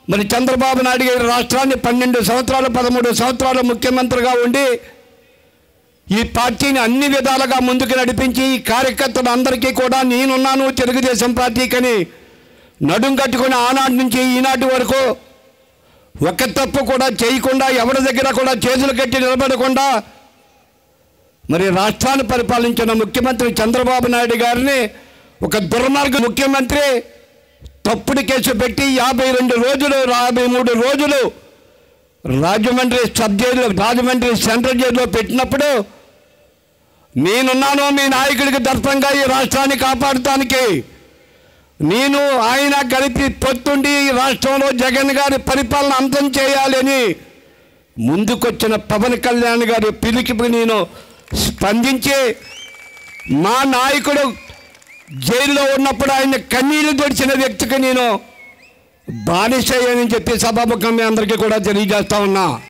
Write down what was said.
మరి చంద్రబాబు నాయుడు గారి రాష్ట్రాన్ని 12 సంవత్సరాలు 13 సంవత్సరాలు ముఖ్యమంత్రిగా ఉండి ఈ పార్టీని అన్ని విధాలుగా ముందుకు నడిపించి ఈ కార్యకర్తలు అందరికీ కూడా నేనున్నాను తెలుగుదేశం పార్టీకని నడుం కట్టుకుని ఆనాటి నుంచి ఈనాటి వరకు ఒక్క తప్పు కూడా చేయకుండా ఎవరి దగ్గర కూడా చేతులు కట్టి నిలబడకుండా మరి రాష్ట్రాన్ని పరిపాలించిన ముఖ్యమంత్రి చంద్రబాబు నాయుడు గారిని ఒక దుర్మార్గ ముఖ్యమంత్రి తప్పుడు కేసు పెట్టి 52 రోజులు 53 రోజులు Rajahmundry sub jail Rajahmundry central జైల్లో పెట్టినప్పుడు నేనున్నాను మీ నాయకుడికి దర్శనంగా ఈ రాష్ట్రాన్ని కాపాడటానికి నేను ఆయన కలిపి పొత్తుండి ఈ రాష్ట్రంలో జగన్ గారి పరిపాలన అంతం చేయాలని ముందుకొచ్చిన పవన్ కళ్యాణ్ గారి పిలుపుకి నేను స్పందించి మా నాయకుడు జైల్లో ఉన్నప్పుడు ఆయన కన్నీళ్లు దొడిచిన వ్యక్తికి నేను బానిసయ్యానని చెప్పి సభాముఖంగా అందరికీ కూడా తెలియజేస్తా ఉన్నా.